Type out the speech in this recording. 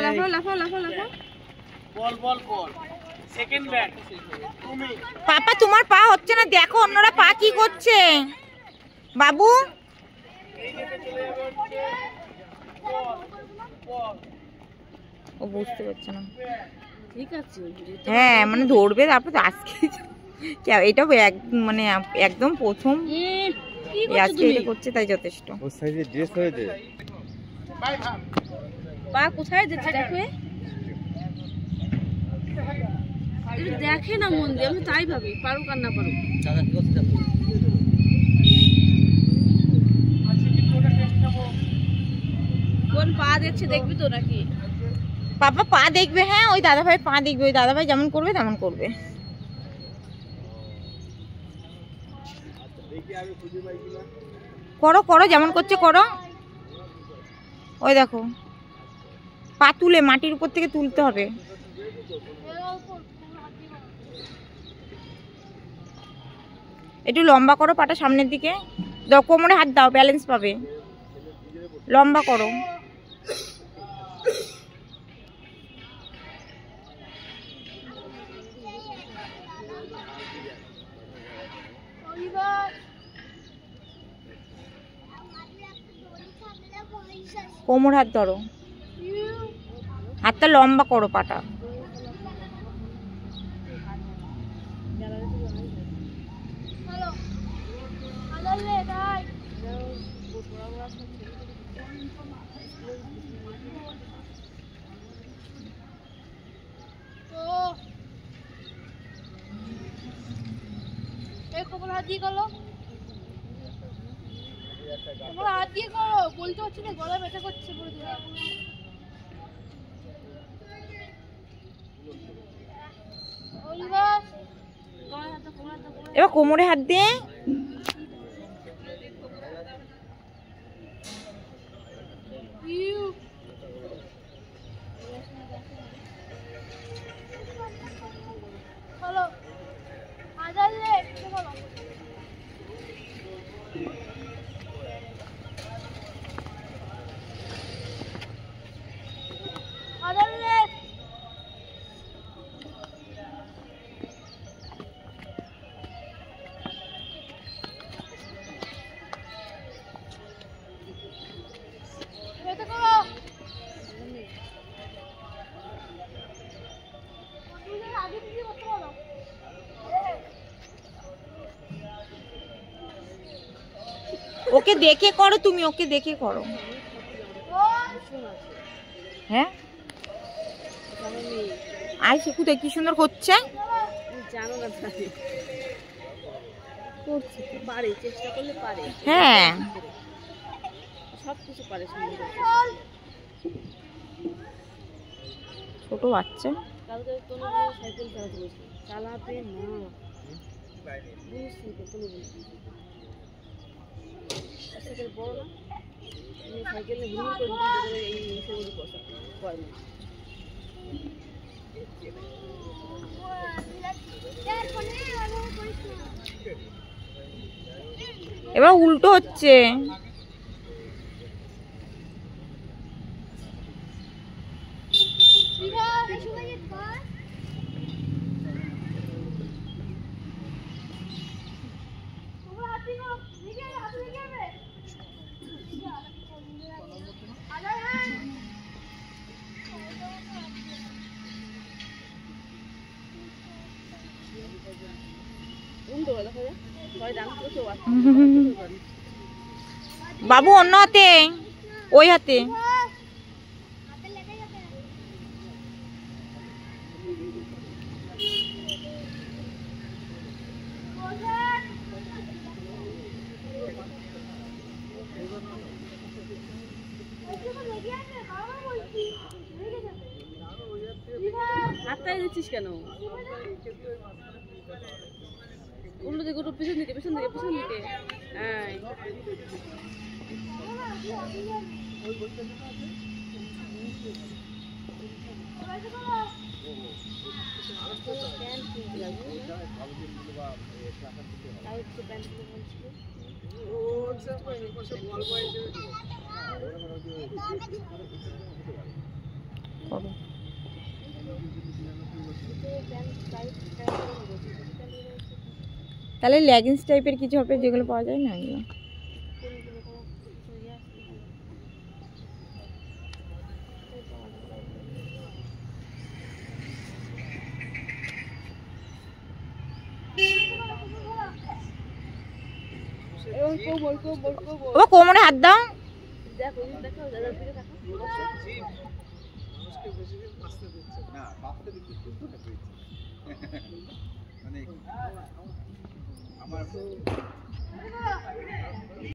লাফাও লাফাও লাফাও লাফাও। বল বল বল। Second bat তুমি। পাপা তোমার পা হচ্ছে না, দেখো অন্যরা পা কি করছে। বাবু ও বুঝতে পারছে না। ঠিক আছে, হ্যাঁ মানে ধরবে তারপর আজকে এটা মানে একদম প্রথম আজকে এটা করছে তাই যথেষ্ট। ও সাইজে ড্রেস হয়েছে। পা কোথায় যাচ্ছে দেখো, দেখে না মন দিয়ে, আমি তাই ভাবি পারুক আর না পারুক। কোন পা দিচ্ছে দেখবি তো নাকি? পাপা পা দেখবে, হ্যাঁ ওই দাদা ভাই পা দেখবে, ওই দাদা ভাই যেমন করবে তেমন করবে। করো করো যেমন করছে করো। ওই দেখো পা তুলে মাটির উপর থেকে তুলতে হবে। একটু লম্বা করো পাটা সামনের দিকে, দাও কোমরে হাত দাও, ব্যালেন্স পাবে। লম্বা করো। কোমর হাত ধরো, হাতটা লম্বা করো পাটা। হাত দিয়ে করো, হাত দিয়ে করো, বলতে হচ্ছে না, গলা ব্যথা করছে। এবার কোমরে হাত দিয়ে ওকে দেখে করো, তুমি ওকে দেখে করো। হ্যাঁ আই শিখুতে কি সুন্দর করছে, জানো না পারে, চেষ্টা করলে পারে। হ্যাঁ সবকিছু পারে। ছোট বাচ্চা কালকে কোনো সাইকেল চালাতে বলছে, চালাতে না সাইকেল বড় না, সাইকেল ঘুরে করে এই সেগুলো করে না। এবার উল্টো হচ্ছে। বাবু অন্য হাতে, ওই হাতে। হাতটাই দিচ্ছিস কেন? উল্টো দিকে, পিছন দিকে, পিছন দিকে, পিছন দিকে। হ্যাঁ করো। তাহলে লেগিংস টাইপের কিছু হবে যেগুলো পাওয়া যায় না এগুলো। ও কোমরে হাত দাও। দেখো দেখো দাদার দিকে দেখো না বাপটা দিতে মানে আমার